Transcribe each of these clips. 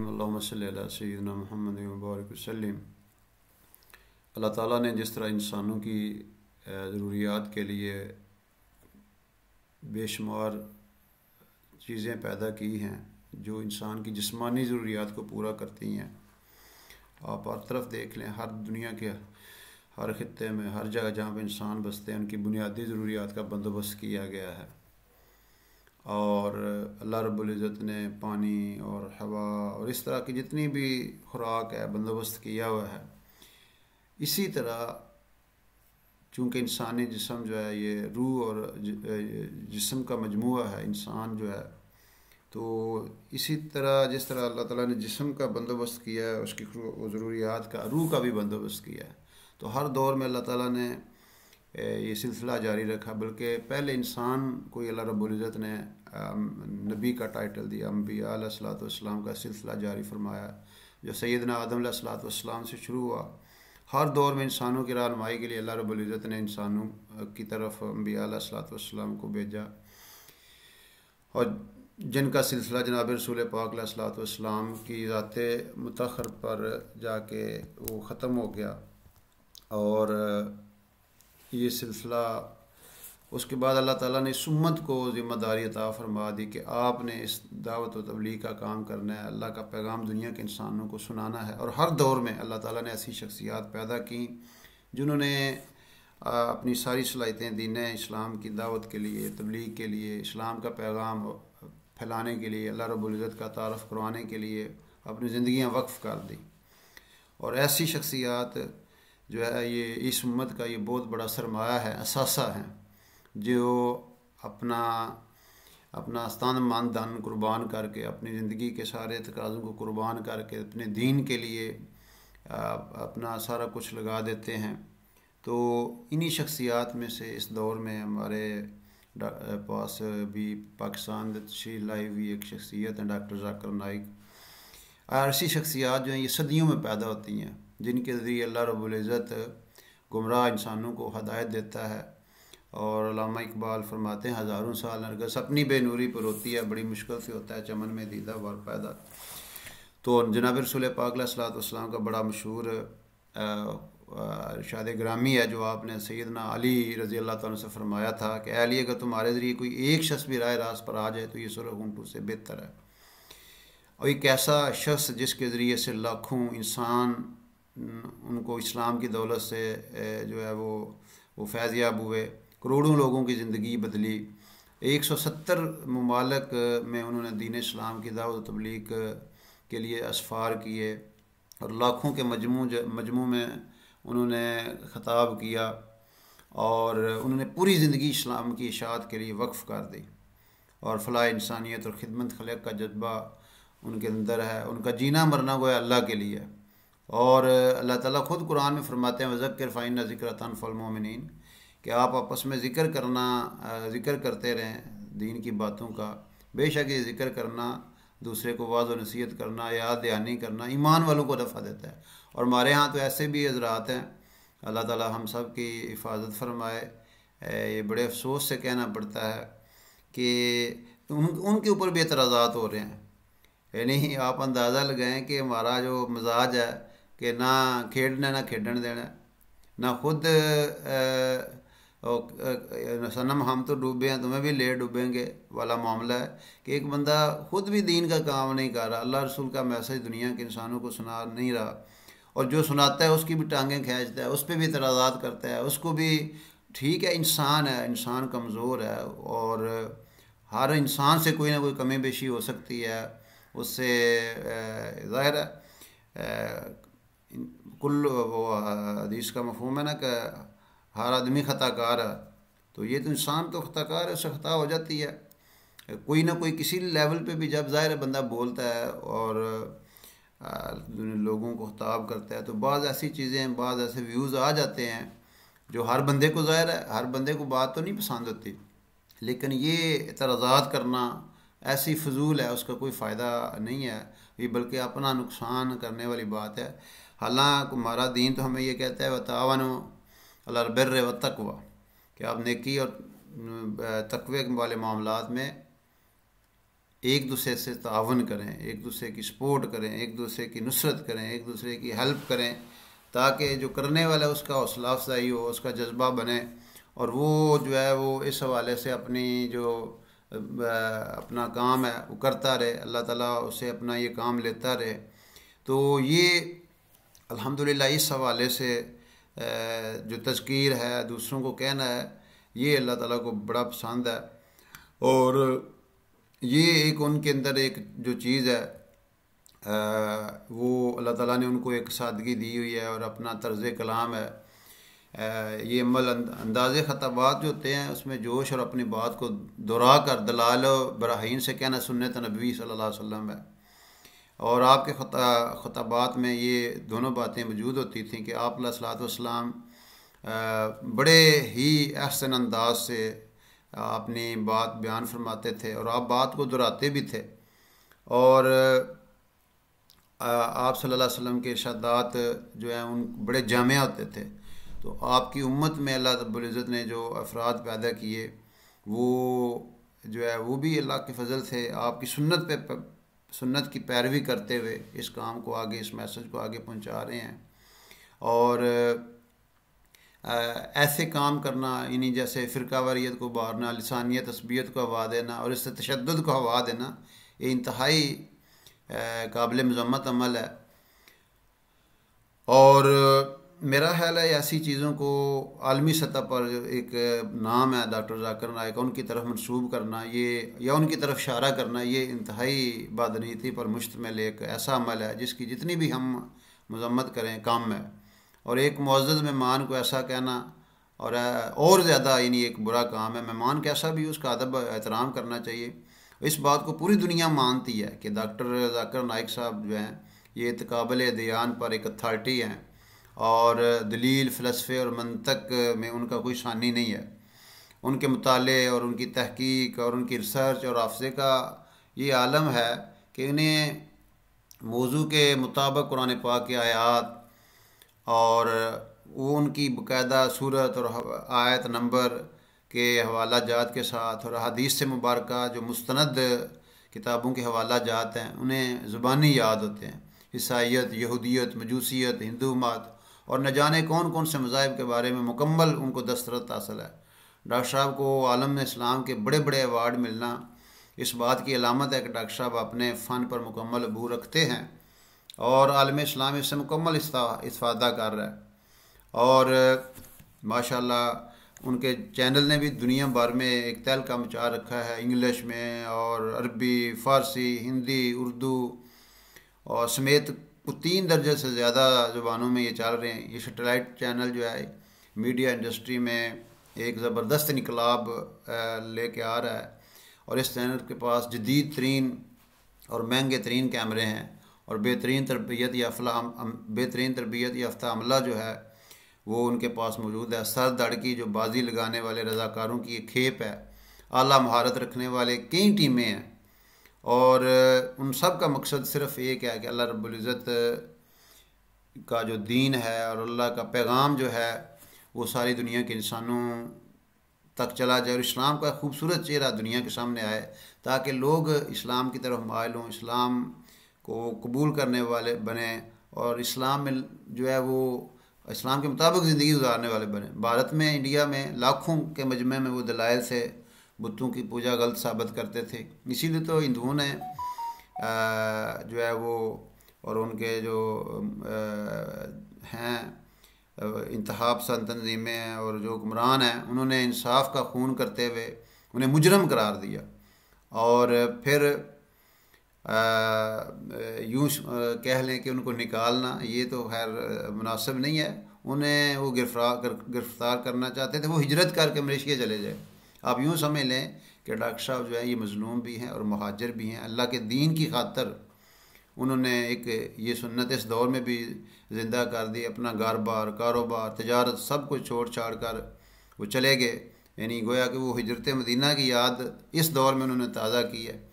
रहीम अल्लाहुम्मा सल्लि अला सय्यिदिना मुहम्मद व बारिक वसल्लिम। अल्लाह ताला ने जिस तरह इंसानों की ज़रूरियात के लिए बेशुमार चीज़ें पैदा की हैं जो इंसान की जिस्मानी ज़रूरियात को पूरा करती हैं। आप हर तरफ देख लें, हर दुनिया के हर खित्ते में, हर जगह जहाँ पर इंसान बसते हैं, उनकी बुनियादी ज़रूरियात का बंदोबस्त किया गया है। और अल्लाह रब्बुल इज़्ज़त ने पानी और हवा और इस तरह की जितनी भी खुराक है बंदोबस्त किया हुआ है। इसी तरह चूँकि इंसानी जिस्म जो है ये रूह और जिस्म का मजमूआ है, इंसान जो है, तो इसी तरह जिस तरह अल्लाह ताला ने जिस्म का बंदोबस्त किया है, उसकी ज़रूरियात का, रूह का भी बंदोबस्त किया है। तो हर दौर में अल्लाह ताला ने ये सिलसिला जारी रखा। बल्कि पहले इंसान को अल्लाह रब्बुल इज़्ज़त ने नबी का टाइटल दिया, अंबिया अलैहिस्सलातु वस्सलाम का सिलसिला जारी फरमाया, जो सैयदना आदम अलैहिस्सलातु वस्सलाम से शुरू हुआ। हर दौर में इंसानों की रहनुमाई के लिए अल्लाह रब्बुल इज़्ज़त ने इंसानों की तरफ अंबिया अलैहिस्सलातु वस्सलाम को भेजा, और जिनका सिलसिला जनाब रसूल पाक अलैहिस्सलातु वस्सलाम की ज़ाते मुतअख़्ख़र पर जाके वो ख़त्म हो गया। और ये सिलसिला उसके बाद अल्लाह ताला ने इस उम्मत को ज़िम्मेदारी अता फरमा दी कि आपने इस दावत व तबलीग का काम करना है, अल्लाह का पैगाम दुनिया के इंसानों को सुनाना है। और हर दौर में अल्लाह ताला ने ऐसी शख्सियात पैदा की जिन्होंने अपनी सारी सलाहियतें दीन इस्लाम की दावत के लिए, तबलीग के लिए, इस्लाम का पैगाम फैलाने के लिए, अल्लाह रब्बुल इज़्ज़त का तारफ़ करवाने के लिए अपनी ज़िंदगियाँ वक्फ़ कर दी। और ऐसी शख्सियात जो है ये इस उम्मत का ये बहुत बड़ा सरमाया है, असासा है, जो अपना आस्तान मानदान कुर्बान करके, अपनी ज़िंदगी के सारे तकाज़ों को कुर्बान करके अपने दीन के लिए अपना सारा कुछ लगा देते हैं। तो इन्हीं शख्सियात में से इस दौर में हमारे पास भी पाकिस्तान तशरीफ़ लाई हुई एक शख्सियत है डॉक्टर ज़ाकिर नाइक। ऐसी शख्सियात जो हैं ये सदियों में पैदा होती हैं, जिनके ज़रिए अल्लाह रब्बुल इज़्ज़त गुमराह इंसानों को हदायत देता है। और अल्लामा इकबाल फरमाते हैं, हज़ारों साल नरगिस अपनी बेनूरी पर होती है, बड़ी मुश्किल से होता है चमन में दीदा बार पैदा। तो जनाब रसूल पाक अलैहिस्सलातु वस्सलाम का बड़ा मशहूर इरशाद ग्रामी है, जो आपने सैयदना अली रज़ी अल्लाह तआला से फरमाया था कि अली, अगर तुम्हारे ज़रिए कोई एक शख्स भी राह रास्त पर आ जाए तो ये सुरख ऊँटों से बेहतर है। और एक ऐसा शख्स जिसके ज़रिए से लाखों इंसान उनको इस्लाम की दौलत से जो है वो फैज़याब हुए, करोड़ों लोगों की ज़िंदगी बदली। 170 ममालिक में उन्होंने दीन इस्लाम की दावत तबलीग के लिए असफ़ार किए, और लाखों के मजमू में उन्होंने ख़ताब किया, और उन्होंने पूरी ज़िंदगी इस्लाम की इशाअत के लिए वक्फ़ कर दी। और फ़लाह इंसानियत और ख़िदमत खलक़ का जज्बा उनके अंदर है, उनका जीना मरना गोया अल्लाह के लिए। और अल्लाह ताला ख़ुद कुरान में फरमाते हैं, वज़क्किर फ़इन्न ज़िक्रा तनफ़अल मुमिनीन, कि आप आपस में ज़िक्र करते रहें दीन की बातों का। बेशक ये ज़िक्र करना, दूसरे को वाज़ व नसीहत करना, याद दहानी करना ईमान वालों को नफ़ा देता है। और हमारे यहाँ तो ऐसे भी हज़रात हैं, अल्लाह ताला हम सब की हिफाजत फरमाए। ये बड़े अफसोस से कहना पड़ता है कि उनके ऊपर भी एतराज़ात हो रहे हैं। यानी आप अंदाज़ा लगाएं कि हमारा जो मिजाज है कि ना खेडना ना खेडन देना, ना खुद सनम हम तो डूबे हैं तुम्हें भी ले डूबेंगे वाला मामला है कि एक बंदा खुद भी दीन का काम नहीं कर रहा, अल्लाह रसूल का मैसेज दुनिया के इंसानों को सुना नहीं रहा, और जो सुनाता है उसकी भी टांगें खींचता है, उस पर भी एतराज़ात करता है, उसको भी ठीक है, इंसान है, इंसान कमज़ोर है, और हर इंसान से कोई ना कोई कमी बेशी हो सकती है। उससे ज़ाहिर है कुल वो हदीस का मफ़हूम है ना कि हर आदमी ख़ताकार है, तो ये तो इंसान तो ख़ताकार है, उससे ख़ता हो जाती है। कोई ना कोई किसी लेवल पे भी जब ज़ाहिर बंदा बोलता है और लोगों को ख़िताब करता है, तो बाज़ ऐसी चीज़ें, बाज़ ऐसे व्यूज़ आ जाते हैं जो हर बंदे को, ज़ाहिर है हर बंदे को बात तो नहीं पसंद होती, लेकिन ये एतराज़ात करना ऐसी फजूल है, उसका कोई फ़ायदा नहीं है, ये बल्कि अपना नुकसान करने वाली बात है। हालांकि हमारा दीन तो हमें ये कहता है वतावनो अलल बिर्रि व तक़वा, कि आप नेकी और तक़वे वाले मामलात में एक दूसरे से तावन करें, एक दूसरे की सपोर्ट करें, एक दूसरे की नुसरत करें, एक दूसरे की हेल्प करें, ताकि जो करने वाला है उसका हौसला अफजाई हो, उसका जज्बा बने, और वो जो है वो इस हवाले से अपनी जो अपना काम है वो करता रहे, अल्लाह ताला उसे अपना ये काम लेता रहे। तो ये अल्हम्दुलिल्लाह इस हवाले से जो तज़कीर है, दूसरों को कहना है, ये अल्लाह ताला को बड़ा पसंद है। और ये एक उनके अंदर एक जो चीज़ है, वो अल्लाह ताला ने उनको एक सादगी दी हुई है और अपना तर्ज़ कलाम है। ये अमल अंदाज़े ख़ताबात जो होते हैं उसमें जोश और अपनी बात को दोहरा कर दलाल बराहीन से कहना सुन्नत नबी सल्लल्लाहु अलैहि वसल्लम है। और आपके ख़ताबात में ये दोनों बातें मौजूद होती थी कि आप अलैहिस्सलाम बड़े ही अहसन अंदाज से अपनी बात बयान फरमाते थे और आप बात को दोहराते भी थे। और आप सल्लल्लाहु अलैहि वसल्लम के इरशादात जो हैं उन बड़े जामिया होते थे। तो आपकी उम्मत में अल्लाह रब्बुल इज़्ज़त ने जो अफराद पैदा किए वो जो है वो भी अल्लाह के फ़ज़ल से आपकी सुन्नत की पैरवी करते हुए इस काम को आगे, इस मैसेज को आगे पहुंचा रहे हैं। और ऐसे काम करना, इन्हीं जैसे फ़िरकावारियत को उभारना, लिसानियत असबियत को हवा देना और इससे तशद्दुद को हवा देना, ये इंतहाई काबिल मज़म्मत अमल है। और मेरा ख्याल है ऐसी चीज़ों को आलमी सतह पर एक नाम है डॉक्टर ज़ाकिर नाइक, उनकी तरफ मंसूब करना ये या उनकी तरफ इशारा करना, ये इंतहाई बदनीति पर मुश्तमिल एक ऐसा अमल है जिसकी जितनी भी हम मज़म्मत करें कम है। और एक मुअज़्ज़ज़ मेहमान को ऐसा कहना और ज़्यादा यानी एक बुरा काम है। मेहमान कैसा भी उसका अदब एहतराम करना चाहिए। इस बात को पूरी दुनिया मानती है कि डॉक्टर ज़ाकिर नाइक साहब जो हैं ये काबिल दयान पर एक अथॉरिटी हैं और दलील, फ़लसफ़े और मंतक में उनका कोई शानी नहीं है। उनके मुताले और उनकी तहकीक और उनकी रिसर्च और हाफ़ज़े का ये आलम है कि इन्हें मौजू के मुताबिक कुरान पाक की आयात और वो उनकी बाकायदा सूरत और आयत नंबर के हवाला जात के साथ और हदीस से मुबारका जो मुस्तनद किताबों के हवाला जात हैं उन्हें ज़ुबानी याद होते हैं। ईसाइयत, यहूदियत, मजूसियत, हिंदू मत और न जाने कौन कौन से मज़ाहिब के बारे में मुकम्मल उनको दस्तरत हासिल है। डॉक्टर साहब को आलम इस्लाम के बड़े बड़े अवार्ड मिलना इस बात की अलामत है कि डॉक्टर साहब अपने फ़न पर मुकम्मल अबूर रखते हैं और आलम इस्लाम इससे मुकम्मल इस्तिफ़ादा कर रहा है। और माशाल्लाह उनके चैनल ने भी दुनिया भर में एक तहलका मचा रखा है, इंग्लिश में और अरबी, फ़ारसी, हिंदी, उर्दू और समेत 3 दर्जे से ज़्यादा ज़ुबानों में ये चल रहे हैं। ये सैटेलाइट चैनल जो है मीडिया इंडस्ट्री में एक ज़बरदस्त इनकलाब लेके आ रहा है। और इस चैनल के पास जदीद तरीन और महंगे तरीन कैमरे हैं और बेहतरीन तरबियत याफ्ता अमला जो है वो उनके पास मौजूद है। सर दड़ की जो बाजी लगाने वाले रज़ाकारों की एक खेप है, आला महारत रखने वाले कई टीमें हैं और उन सब का मकसद सिर्फ़ एक है कि अल्लाह रब्बुल इज़्ज़त का जो दीन है और अल्लाह का पैगाम जो है वो सारी दुनिया के इंसानों तक चला जाए और इस्लाम का खूबसूरत चेहरा दुनिया के सामने आए ताकि लोग इस्लाम की तरफ माइल हों, इस्लाम को कबूल करने वाले बने और इस्लाम में जो है वो इस्लाम के मुताबिक ज़िंदगी गुजारने वाले बने। भारत में, इंडिया में लाखों के मजमे में वो दलाइल से बुतों की पूजा गलत साबित करते थे। इसीलिए तो हिंदुओं ने जो है वो और उनके जो हैं इंतहा पसंद तंजीमें और जो हुक्मरान हैं उन्होंने इंसाफ का खून करते हुए उन्हें मुजरम करार दिया और फिर यूँ कह लें कि उनको निकालना ये तो खैर मुनासिब नहीं है। उन्हें वो गिरफ्तार करना चाहते थे, वो हिजरत करके मलेशिया चले जाए। आप यूँ समझ लें कि डॉक्टर साहब जो है ये मज़लूम भी हैं और मुहाजिर भी हैं। अल्लाह के दीन की खातर उन्होंने एक ये सुन्नत इस दौर में भी ज़िंदा कर दी। अपना घर बार, कारोबार, तजारत सब कुछ छोड़ छाड़ कर वो चले गए। यानी गोया कि वो हिजरत मदीना की याद इस दौर में उन्होंने ताज़ा की है।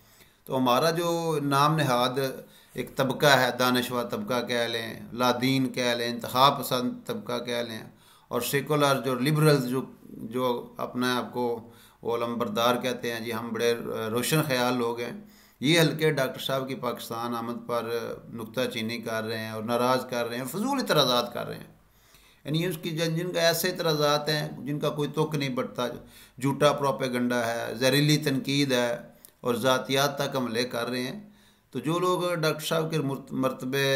तो हमारा जो नाम नहाद एक तबका है, दानश्वर तबका कह लें, लादीन कह लें, इंतखा पसंद तबका कह लें और सेकुलर जो लिबरल्स जो अपने आप को वो अलमबरदार कहते हैं, जी हम बड़े रोशन ख्याल लोग हैं, ये हल्के डॉक्टर साहब की पाकिस्तान आमद पर नुक्ताचीनी कर रहे हैं और नाराज़ कर रहे हैं, फजूल इतराज़ात कर रहे हैं। यानी उसकी जिनका ऐसे इतराज़ात हैं जिनका कोई तुक नहीं बढ़ता, झूठा प्रोपेगंडा है, जहरीली तनकीद है और ज़ातियात तक हमले कर रहे हैं। तो जो लोग डॉक्टर साहब के मर्तबे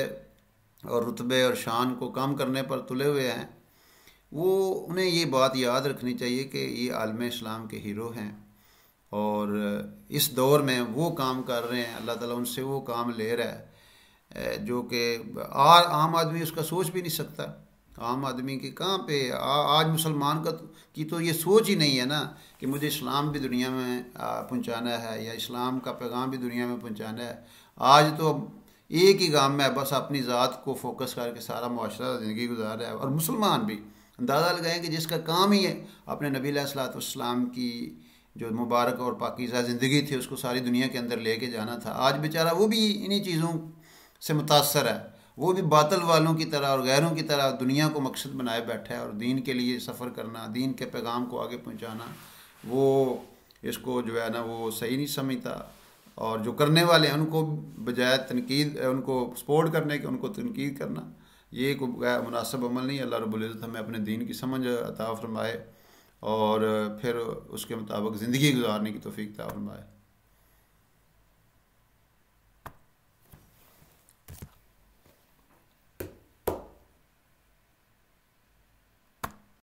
और रुतबे और शान को कम करने पर तुले हुए हैं, वो उन्हें ये बात याद रखनी चाहिए कि ये आलम इस्लाम के हीरो हैं और इस दौर में वो काम कर रहे हैं, अल्लाह ताला उनसे वो काम ले रहा है जो कि आम आदमी उसका सोच भी नहीं सकता। आम आदमी की कहाँ पे आज मुसलमान का की तो ये सोच ही नहीं है ना कि मुझे इस्लाम भी दुनिया में पहुंचाना है या इस्लाम का पैगाम भी दुनिया में पहुंचाना है। आज तो एक ही काम में बस अपनी ज़ात को फोकस करके सारा मुआशरा ज़िंदगी गुजार रहा है। और मुसलमान भी अंदाज़ा लगाएं कि जिसका काम ही है अपने नबी अलैहिस्सलाम की जो मुबारक और पाकीज़ा ज़िंदगी थी उसको सारी दुनिया के अंदर लेके जाना था, आज बेचारा वो भी इन्हीं चीज़ों से मुतासर है। वो भी बातिल वालों की तरह और गैरों की तरह दुनिया को मकसद बनाए बैठा है और दीन के लिए सफ़र करना, दीन के पैगाम को आगे पहुंचाना, वो इसको जो है ना वो सही नहीं समझता। और जो करने वाले हैं उनको बजाय तनकीद, उनको सपोर्ट करने के उनको तनकीद करना, ये कोई मुनासिब अमल नहीं है। अल्लाह रब्बुल इज़्ज़त हमें अपने दीन की समझ अता फरमाए और फिर उसके मुताबिक ज़िंदगी गुजारने की तौफीक अता फरमाए।